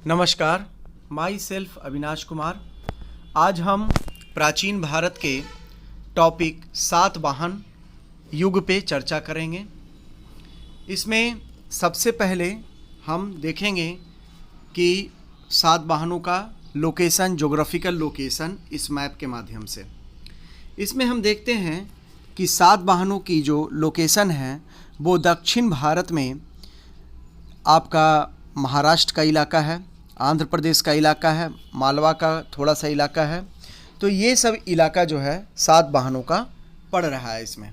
नमस्कार, my self Avinash Kumar. आज हम प्राचीन भारत के टॉपिक सातवाहन युग पे चर्चा करेंगे। इसमें सबसे पहले हम देखेंगे कि सातवाहनों का लोकेशन, ज्योग्राफिकल लोकेशन इस मैप के माध्यम से। इसमें हम देखते हैं कि सातवाहनों की जो लोकेशन है वो दक्षिण भारत में आपका महाराष्ट्र का इलाका है, आंध्र प्रदेश का इलाका है, मालवा का थोड़ा सा इलाका है। तो ये सब इलाका जो है सातवाहनों का पड़ रहा है इसमें।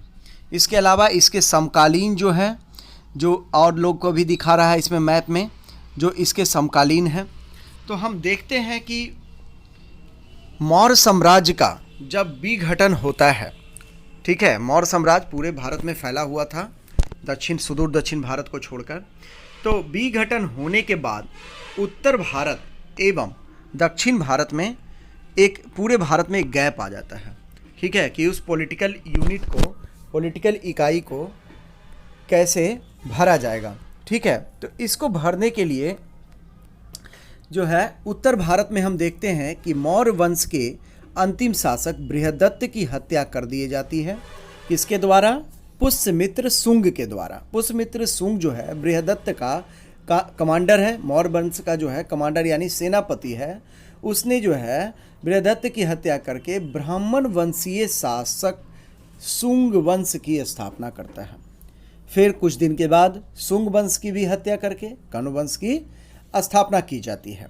इसके अलावा इसके समकालीन जो है, जो और लोग को भी दिखा रहा है इसमें मैप में, जो इसके समकालीन है। तो हम देखते हैं कि मौर्य साम्राज्य का जब विघटन होता है, ठीक है, मौर्य साम्राज्य पूरे भारत में फैला हुआ था, सुदूर दक्षिण भारत को छोड़कर। तो विघटन होने के बाद उत्तर भारत एवं दक्षिण भारत में पूरे भारत में एक गैप आ जाता है, ठीक है, कि उस पॉलिटिकल यूनिट को, पॉलिटिकल इकाई को कैसे भरा जाएगा, ठीक है। तो इसको भरने के लिए जो है उत्तर भारत में हम देखते हैं कि मौर्य वंश के अंतिम शासक बृहदत्त की हत्या कर दी जाती है। किसके द्वारा? पुष्यमित्र शुंग के द्वारा। पुष्यमित्र शुंग जो है बृहदत्त का कमांडर है, मौर्य वंश का जो है कमांडर यानी सेनापति है। उसने जो है बृहदत्त की हत्या करके ब्राह्मण वंशीय शासक शुंग वंश की स्थापना करता है। फिर कुछ दिन के बाद शुंग वंश की भी हत्या करके कण्व वंश की स्थापना की जाती है।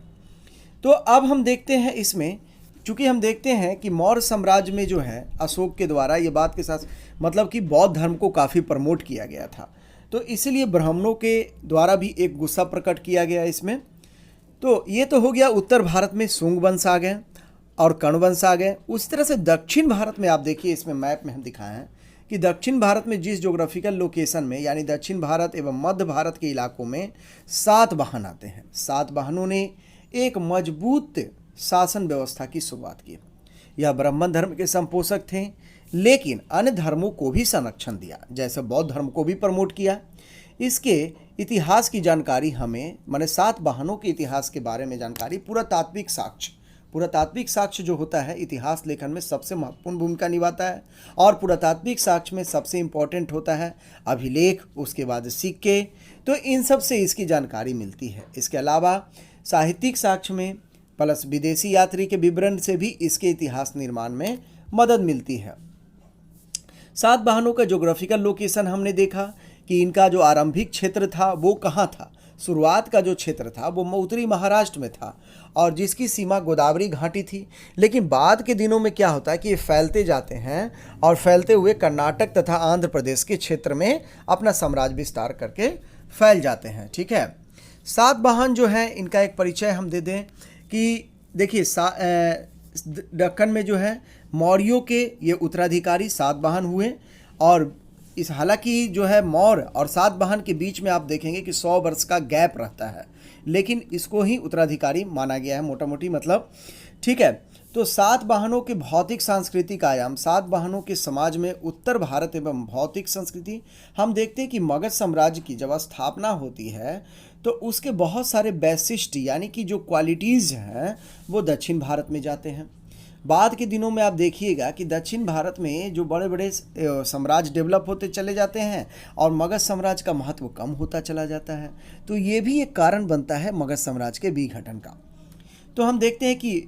तो अब हम देखते हैं इसमें, चूँकि हम देखते हैं कि मौर्य साम्राज्य में जो है अशोक के द्वारा ये बात के साथ मतलब कि बौद्ध धर्म को काफ़ी प्रमोट किया गया था, तो इसीलिए ब्राह्मणों के द्वारा भी एक गुस्सा प्रकट किया गया इसमें। तो ये तो हो गया उत्तर भारत में शुंग वंश आ गए और कण्व वंश आ गए। उस तरह से दक्षिण भारत में आप देखिए, इसमें मैप में हम दिखाए हैं कि दक्षिण भारत में जिस ज्योग्राफिकल लोकेशन में यानी दक्षिण भारत एवं मध्य भारत के इलाकों में सातवाहन आते हैं। सातवाहनों ने एक मजबूत शासन व्यवस्था की शुरुआत की। यह ब्राह्मण धर्म के संपोषक थे, लेकिन अन्य धर्मों को भी संरक्षण दिया, जैसे बौद्ध धर्म को भी प्रमोट किया। इसके इतिहास की जानकारी हमें, माने सातवाहनों के इतिहास के बारे में जानकारी, पुरातात्विक साक्ष्य जो होता है इतिहास लेखन में सबसे महत्वपूर्ण भूमिका निभाता है। और पुरातात्विक साक्ष्य में सबसे इम्पोर्टेंट होता है अभिलेख, उसके बाद सिक्के। तो इन सब से इसकी जानकारी मिलती है। इसके अलावा साहित्यिक साक्ष्य में प्लस विदेशी यात्री के विवरण से भी इसके इतिहास निर्माण में मदद मिलती है। सातवाहनों का ज्योग्राफिकल लोकेशन हमने देखा कि इनका जो आरंभिक क्षेत्र था वो कहाँ था। शुरुआत का जो क्षेत्र था वो उत्तरी महाराष्ट्र में था और जिसकी सीमा गोदावरी घाटी थी। लेकिन बाद के दिनों में क्या होता है कि ये फैलते जाते हैं और फैलते हुए कर्नाटक तथा आंध्र प्रदेश के क्षेत्र में अपना साम्राज्य विस्तार करके फैल जाते हैं, ठीक है। सातवाहन जो है इनका एक परिचय हम दे दें कि देखिए दक्कन में जो है मौर्यों के ये उत्तराधिकारी सातवाहन हुए। और इस हालांकि जो है मौर्य और सातवाहन के बीच में आप देखेंगे कि 100 वर्ष का गैप रहता है, लेकिन इसको ही उत्तराधिकारी माना गया है मोटा मोटी, मतलब, ठीक है। तो सातवाहनों के भौतिक सांस्कृतिक आयाम, सातवाहनों के समाज में उत्तर भारत एवं भौतिक संस्कृति, हम देखते हैं कि मगध साम्राज्य की जब स्थापना होती है तो उसके बहुत सारे वैशिष्ट यानी कि जो क्वालिटीज़ हैं वो दक्षिण भारत में जाते हैं। बाद के दिनों में आप देखिएगा कि दक्षिण भारत में जो बड़े बड़े साम्राज्य डेवलप होते चले जाते हैं और मगध साम्राज्य का महत्व कम होता चला जाता है। तो ये भी एक कारण बनता है मगध साम्राज्य के विघटन का। तो हम देखते हैं कि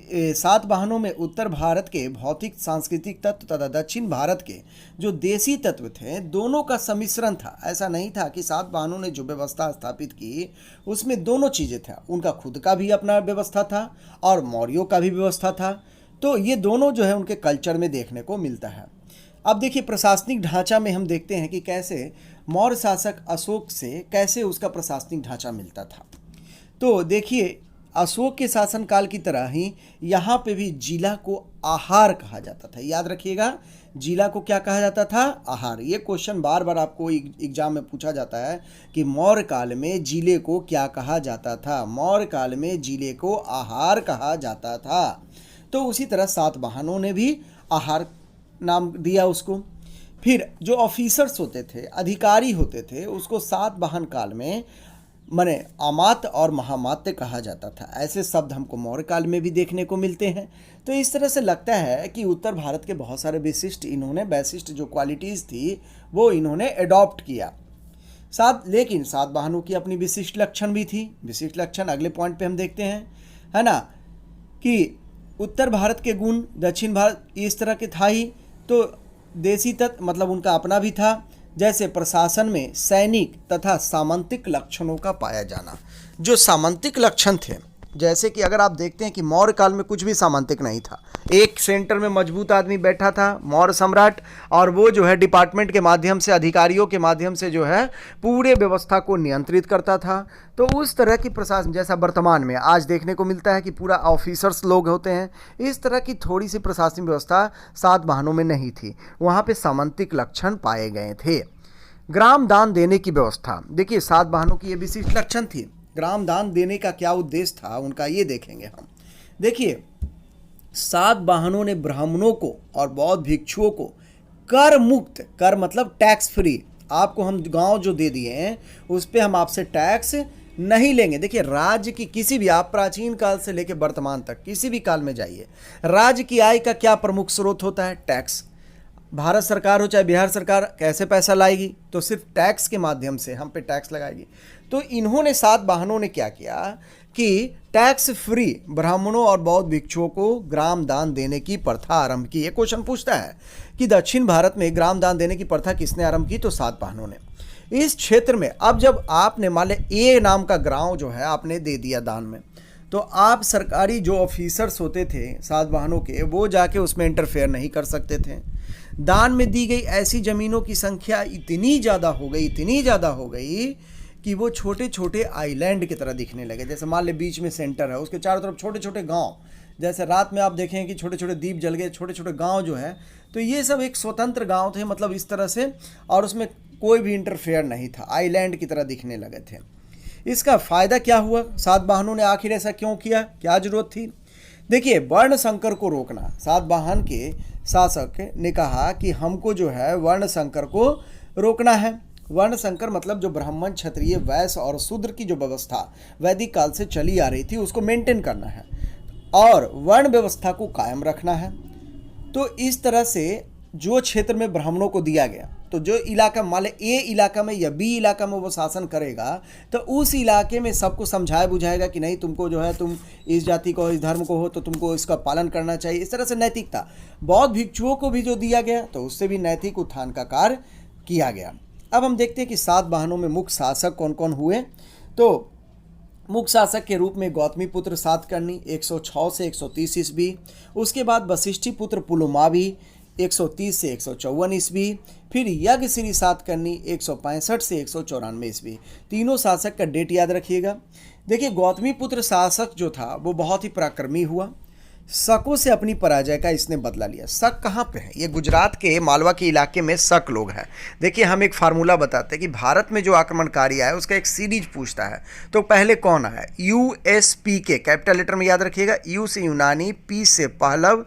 सातवाहनों में उत्तर भारत के भौतिक सांस्कृतिक तत्व तथा दक्षिण भारत के जो देसी तत्व थे दोनों का सम्मिश्रण था। ऐसा नहीं था कि सातवाहनों ने जो व्यवस्था स्थापित की उसमें दोनों चीज़ें था, उनका खुद का भी अपना व्यवस्था था और मौर्यों का भी व्यवस्था था। तो ये दोनों जो है उनके कल्चर में देखने को मिलता है। अब देखिए प्रशासनिक ढांचा में हम देखते हैं कि कैसे मौर्य शासक अशोक से कैसे उसका प्रशासनिक ढांचा मिलता था। तो देखिए अशोक के शासनकाल की तरह ही यहाँ पे भी जिला को आहार कहा जाता था। याद रखिएगा, जिला को क्या कहा जाता था? आहार। ये क्वेश्चन बार बार आपको एग्जाम में पूछा जाता है कि मौर्य काल में जिले को क्या कहा जाता था। मौर्य काल में जिले को आहार कहा जाता था। तो उसी तरह सातवाहनों ने भी आहार नाम दिया उसको। फिर जो ऑफिसर्स होते थे, अधिकारी होते थे, उसको सातवाहन काल में माने अमात्य और महामात्य कहा जाता था। ऐसे शब्द हमको मौर्य काल में भी देखने को मिलते हैं। तो इस तरह से लगता है कि उत्तर भारत के बहुत सारे वैशिष्ट जो क्वालिटीज़ थी वो इन्होंने एडॉप्ट किया। लेकिन सातवाहनों की अपनी विशिष्ट लक्षण भी थी। विशिष्ट लक्षण अगले पॉइंट पे हम देखते हैं, है ना, कि उत्तर भारत के गुण दक्षिण भारत इस तरह के था ही। तो देसी तत्व मतलब उनका अपना भी था, जैसे प्रशासन में सैनिक तथा सामंतिक लक्षणों का पाया जाना। जो सामंतिक लक्षण थे, जैसे कि अगर आप देखते हैं कि मौर्य काल में कुछ भी सामंतिक नहीं था। एक सेंटर में मजबूत आदमी बैठा था मौर्य सम्राट, और वो जो है डिपार्टमेंट के माध्यम से, अधिकारियों के माध्यम से जो है पूरे व्यवस्था को नियंत्रित करता था। तो उस तरह की प्रशासन जैसा वर्तमान में आज देखने को मिलता है कि पूरा ऑफिसर्स लोग होते हैं, इस तरह की थोड़ी सी प्रशासनिक व्यवस्था सातवाहनों में नहीं थी। वहाँ पे सामंतिक लक्षण पाए गए थे। ग्राम दान देने की व्यवस्था, देखिए सातवाहनों की ये विशिष्ट लक्षण थी। ग्राम दान देने का क्या उद्देश्य था उनका, ये देखेंगे हम। देखिए सातवाहनों ने ब्राह्मणों को और बौद्ध भिक्षुओं को कर मुक्त, कर मतलब टैक्स फ्री, आपको हम गांव जो दे दिए हैं उस पे हम आपसे टैक्स नहीं लेंगे। देखिए राज्य की किसी भी, आप प्राचीन काल से लेकर वर्तमान तक किसी भी काल में जाइए, राज्य की आय का क्या प्रमुख स्रोत होता है? टैक्स। भारत सरकार हो चाहे बिहार सरकार कैसे पैसा लाएगी? तो सिर्फ टैक्स के माध्यम से हम पे टैक्स लगाएगी। तो इन्होंने सातवाहनों ने क्या किया कि टैक्स फ्री ब्राह्मणों और बौद्ध भिक्षुओं को ग्राम दान देने की प्रथा आरंभ की। ये क्वेश्चन पूछता है कि दक्षिण भारत में ग्राम दान देने की प्रथा किसने आरंभ की? तो सातवाहनों ने। इस क्षेत्र में अब जब आपने मान ले ए नाम का गांव जो है आपने दे दिया दान में, तो आप सरकारी जो ऑफिसर्स होते थे सातवाहनों के, वो जाके उसमें इंटरफेयर नहीं कर सकते थे। दान में दी गई ऐसी ज़मीनों की संख्या इतनी ज़्यादा हो गई कि वो छोटे छोटे आइलैंड की तरह दिखने लगे। जैसे मान ले बीच में सेंटर है, उसके चारों तरफ छोटे छोटे गांव, जैसे रात में आप देखें कि छोटे छोटे दीप जल गए, छोटे छोटे गांव जो है, तो ये सब एक स्वतंत्र गांव थे, मतलब इस तरह से, और उसमें कोई भी इंटरफेयर नहीं था, आइलैंड की तरह दिखने लगे थे। इसका फ़ायदा क्या हुआ? सातवाहनों ने आखिर ऐसा क्यों किया? क्या जरूरत थी? देखिए वर्ण संकर को रोकना, सातवाहन के शासक ने कहा कि हमको जो है वर्ण संकर को रोकना है। वर्ण संकर मतलब जो ब्राह्मण, क्षत्रिय, वैश्य और शूद्र की जो व्यवस्था वैदिक काल से चली आ रही थी उसको मेंटेन करना है और वर्ण व्यवस्था को कायम रखना है। तो इस तरह से जो क्षेत्र में ब्राह्मणों को दिया गया, तो जो इलाका मान ले ए इलाका में या बी इलाका में वो शासन करेगा, तो उस इलाके में सबको समझाया बुझाएगा कि नहीं तुमको जो है, तुम इस जाति को, इस धर्म को हो तो तुमको इसका पालन करना चाहिए। इस तरह से नैतिकता। बौद्ध भिक्षुओं को भी जो दिया गया तो उससे भी नैतिक उत्थान का कार्य किया गया। अब हम देखते हैं कि सातवाहनों में मुख्य शासक कौन कौन हुए। तो मुख्य शासक के रूप में गौतमीपुत्र सातकर्णी 106 से 130 ईस्वी, उसके बाद वशिष्ठी पुत्र पुलुमावी 130 से 154 ईस्वी, फिर यज्ञश्री सातकर्णी 165 से 194 ईस्वी। तीनों शासक का डेट याद रखिएगा। देखिए गौतमीपुत्र शासक जो था वो बहुत ही पराक्रमी हुआ। शकों से अपनी पराजय का इसने बदला लिया। शक कहाँ पे है? ये गुजरात के मालवा के इलाके में शक लोग हैं। देखिए हम एक फार्मूला बताते हैं कि भारत में जो आक्रमणकारी आया उसका एक सीरीज पूछता है। तो पहले कौन आया? USP के कैपिटल लेटर में याद रखिएगा। यू से यूनानी, पी से पहलव,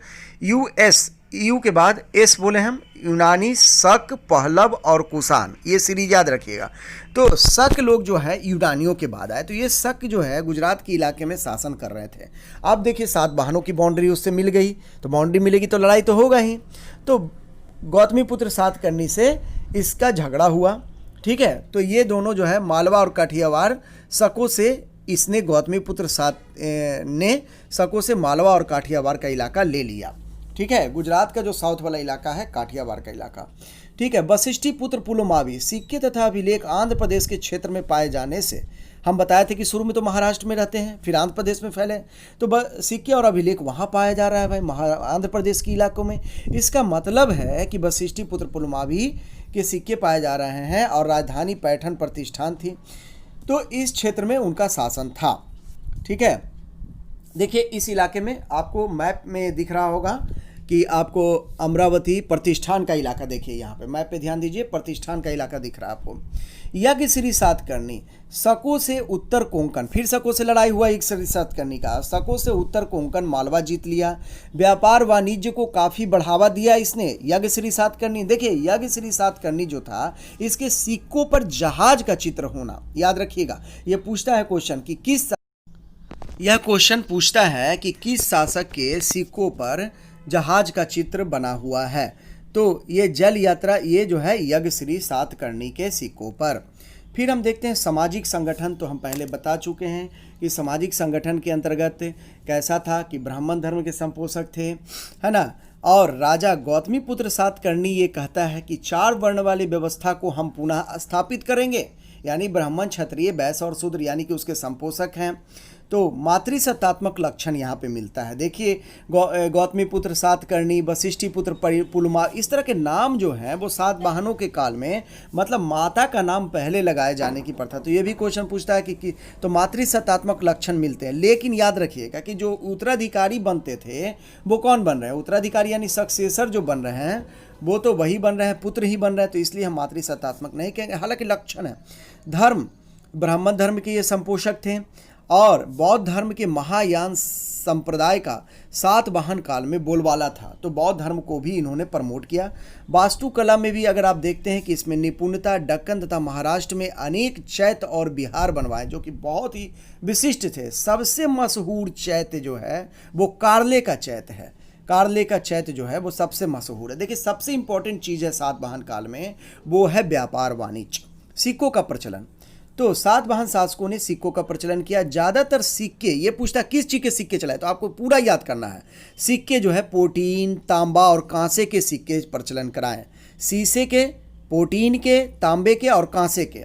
यू के बाद एस बोले हम, यूनानी, शक, पहलव और कुषाण। ये सीरीज याद रखिएगा। तो शक लोग जो है यूनानियों के बाद आए। तो ये शक जो है गुजरात के इलाके में शासन कर रहे थे। अब देखिए सातवाहनों की बाउंड्री उससे मिल गई, तो बाउंड्री मिलेगी तो लड़ाई तो होगा ही। तो गौतमीपुत्र सातकर्णी से इसका झगड़ा हुआ, ठीक है। तो ये दोनों जो है मालवा और काठियावाड़ शकों से, इसने गौतमीपुत्र ने शकों से मालवा और काठियावाड़ का इलाका ले लिया, ठीक है। गुजरात का जो साउथ वाला इलाका है काठियावाड़ का इलाका, ठीक है। वशिष्ठी पुत्र पुलुमावी सिक्के तथा अभिलेख आंध्र प्रदेश के क्षेत्र में पाए जाने से, हम बताए थे कि शुरू में तो महाराष्ट्र में रहते हैं, फिर आंध्र प्रदेश में फैले, तो सिक्के और अभिलेख वहाँ पाया जा रहा है भाई, आंध्र प्रदेश के इलाकों में। इसका मतलब है कि वशिष्ठी पुत्र पुलुमावी के सिक्के पाए जा रहे हैं और राजधानी पैठन प्रतिष्ठान थी, तो इस क्षेत्र में उनका शासन था, ठीक है। देखिए इस इलाके में आपको मैप में दिख रहा होगा कि आपको अमरावती प्रतिष्ठान का इलाका देखिए, यहाँ पे मैप पे ध्यान दीजिए, प्रतिष्ठान का इलाका दिख रहा है आपको। यज्ञश्री सातकर्णी, सको से उत्तर कोंकण, फिर सको से लड़ाई हुआ यज्ञश्री सातकर्णी का, सको से उत्तर कोंकण मालवा जीत लिया। व्यापार वाणिज्य को काफ़ी बढ़ावा दिया इसने यज्ञश्री सातकर्णी। देखिए यज्ञश्री सातकर्णी जो था, इसके सिक्कों पर जहाज का चित्र होना, याद रखिएगा। ये पूछता है क्वेश्चन कि यह क्वेश्चन पूछता है कि किस शासक के सिक्कों पर जहाज का चित्र बना हुआ है। तो ये जल यात्रा, ये जो है यज्ञश्री सातकर्णी के सिक्कों पर। फिर हम देखते हैं सामाजिक संगठन। तो हम पहले बता चुके हैं कि सामाजिक संगठन के अंतर्गत कैसा था कि ब्राह्मण धर्म के संपोषक थे, है ना। और राजा गौतमीपुत्र सातकर्णी ये कहता है कि 4 वर्ण वाली व्यवस्था को हम पुनः स्थापित करेंगे, यानी ब्राह्मण, क्षत्रिय, वैश्य और शूद्र, यानी कि उसके संपोषक हैं। तो मातृसत्तात्मक लक्षण यहाँ पे मिलता है। देखिए गौतमीपुत्र सातकर्णी, वशिष्ठीपुत्र पुलमा, इस तरह के नाम जो हैं वो सातवाहनों के काल में मतलब माता का नाम पहले लगाए जाने की प्रथा। तो ये भी क्वेश्चन पूछता है कि तो मातृसत्तात्मक लक्षण मिलते हैं। लेकिन याद रखिएगा कि जो उत्तराधिकारी बनते थे वो कौन बन रहे हैं, उत्तराधिकारी यानी सक्सेसर जो बन रहे हैं वो तो वही बन रहे हैं, पुत्र ही बन रहे हैं। तो इसलिए हम मातृसत्तात्मक नहीं कहेंगे, हालांकि लक्षण है। धर्म, ब्राह्मण धर्म के ये संपोषक थे। और बौद्ध धर्म के महायान संप्रदाय का सातवाहन काल में बोलबाला था, तो बौद्ध धर्म को भी इन्होंने प्रमोट किया। वास्तुकला में भी अगर आप देखते हैं कि इसमें निपुणता, दक्कन तथा महाराष्ट्र में अनेक चैत्य और विहार बनवाए जो कि बहुत ही विशिष्ट थे। सबसे मशहूर चैत्य जो है वो कार्ले का चैत्य है। कार्ले का चैत्य जो है वो सबसे मशहूर है। देखिए सबसे इंपॉर्टेंट चीज़ है सातवाहन काल में, वो है व्यापार वाणिज्य, सिक्कों का प्रचलन। तो सातवाहन शासकों ने सिक्कों का प्रचलन किया। ज़्यादातर सिक्के, ये पूछता है किस चीज़ के सिक्के चलाए, तो आपको पूरा याद करना है। सिक्के जो है पोटीन, तांबा और कांसे के सिक्के प्रचलन कराएं। शीशे के, पोटीन के, तांबे के और कांसे के।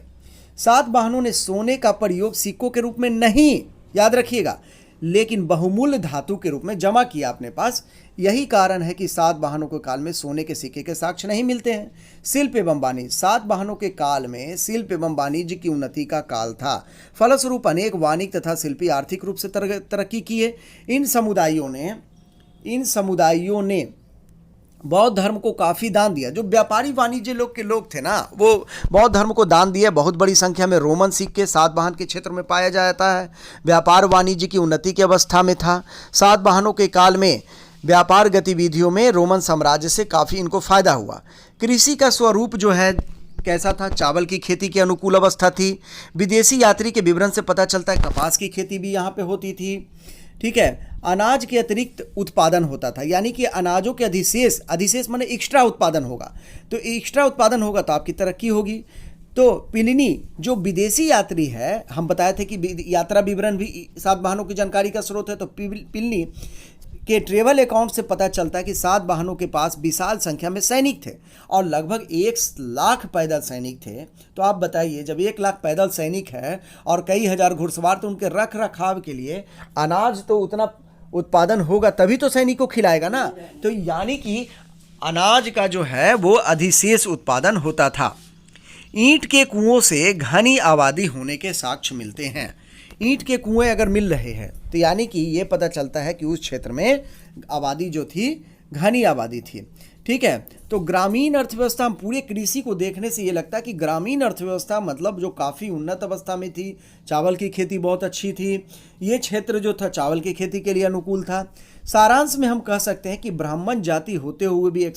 सातवाहनों ने सोने का प्रयोग सिक्कों के रूप में नहीं, याद रखिएगा, लेकिन बहुमूल्य धातु के रूप में जमा किया अपने पास। यही कारण है कि सातवाहनों के काल में सोने के सिक्के के साक्ष्य नहीं मिलते हैं। शिल्प एवं वाणिज्य, सातवाहनों के काल में शिल्प एवं वाणिज्य की उन्नति का काल था। फलस्वरूप अनेक वाणिक तथा शिल्पी आर्थिक रूप से तरक्की किए। इन समुदायों ने बौद्ध धर्म को काफ़ी दान दिया। जो व्यापारी वाणिज्य लोग थे ना, वो बौद्ध धर्म को दान दिया। बहुत बड़ी संख्या में रोमन सिक्के सातवाहन के क्षेत्र में पाया जाता है। व्यापार वाणिज्य की उन्नति की अवस्था में था। सातवाहनों के काल में व्यापार गतिविधियों में रोमन साम्राज्य से काफ़ी इनको फायदा हुआ। कृषि का स्वरूप जो है कैसा था, चावल की खेती की अनुकूल अवस्था थी। विदेशी यात्री के विवरण से पता चलता है कपास की खेती भी यहाँ पे होती थी। ठीक है, अनाज के अतिरिक्त उत्पादन होता था, यानी कि अनाजों के अधिशेष माने एक्स्ट्रा उत्पादन होगा। तो एक्स्ट्रा उत्पादन होगा तो आपकी तरक्की होगी। तो प्लिनी जो विदेशी यात्री है, हम बताए थे कि यात्रा विवरण भी सातवाहनों की जानकारी का स्रोत है। तो प्लिनी के ट्रेवल अकाउंट से पता चलता है कि सातवाहनों के पास विशाल संख्या में सैनिक थे और लगभग 1 लाख पैदल सैनिक थे। तो आप बताइए, जब 1 लाख पैदल सैनिक है और कई हजार घुड़सवार, तो उनके रख रखाव के लिए अनाज तो उतना उत्पादन होगा तभी तो सैनिक को खिलाएगा ना। तो यानी कि अनाज का जो है वो अधिशेष उत्पादन होता था। ईंट के कुओं से घनी आबादी होने के साक्ष्य मिलते हैं। ईंट के कुएं अगर मिल रहे हैं तो यानी कि ये पता चलता है कि उस क्षेत्र में आबादी जो थी घनी आबादी थी। ठीक है, तो ग्रामीण अर्थव्यवस्था, हम पूरे कृषि को देखने से ये लगता है कि ग्रामीण अर्थव्यवस्था मतलब जो काफ़ी उन्नत अवस्था में थी। चावल की खेती बहुत अच्छी थी। ये क्षेत्र जो था चावल की खेती के लिए अनुकूल था। सारांश में हम कह सकते हैं कि ब्राह्मण जाति होते हुए भी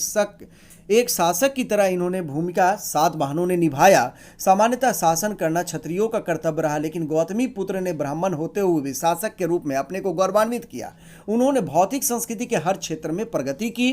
एक शासक की तरह इन्होंने भूमिका सातवाहनों ने निभाया। सामान्यतः शासन करना क्षत्रियों का कर्तव्य रहा, लेकिन गौतमीपुत्र ने ब्राह्मण होते हुए भी शासक के रूप में अपने को गौरवान्वित किया। उन्होंने भौतिक संस्कृति के हर क्षेत्र में प्रगति की।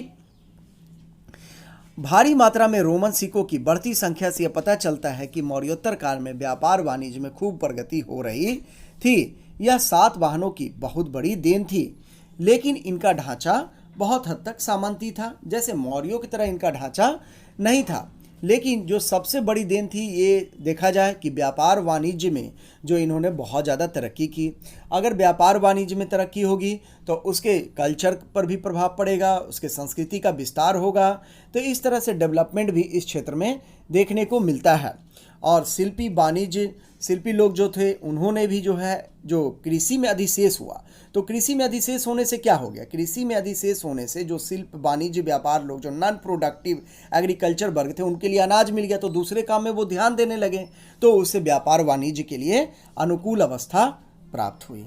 भारी मात्रा में रोमन सिक्कों की बढ़ती संख्या से यह पता चलता है कि मौर्योत्तर काल में व्यापार वाणिज्य में खूब प्रगति हो रही थी। यह सातवाहनों की बहुत बड़ी देन थी, लेकिन इनका ढांचा बहुत हद तक सामंती था। जैसे मौर्यों की तरह इनका ढांचा नहीं था, लेकिन जो सबसे बड़ी देन थी ये देखा जाए कि व्यापार वाणिज्य में जो इन्होंने बहुत ज़्यादा तरक्की की। अगर व्यापार वाणिज्य में तरक्की होगी तो उसके कल्चर पर भी प्रभाव पड़ेगा, उसके संस्कृति का विस्तार होगा। तो इस तरह से डेवलपमेंट भी इस क्षेत्र में देखने को मिलता है। और शिल्पी लोग जो थे उन्होंने भी जो है जो कृषि में अधिशेष हुआ, तो कृषि में अधिशेष होने से क्या हो गया, कृषि में अधिशेष होने से जो शिल्प वाणिज्य व्यापार लोग जो नॉन प्रोडक्टिव एग्रीकल्चर वर्ग थे उनके लिए अनाज मिल गया, तो दूसरे काम में वो ध्यान देने लगे, तो उससे व्यापार वाणिज्य के लिए अनुकूल अवस्था प्राप्त हुई।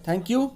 Thank you.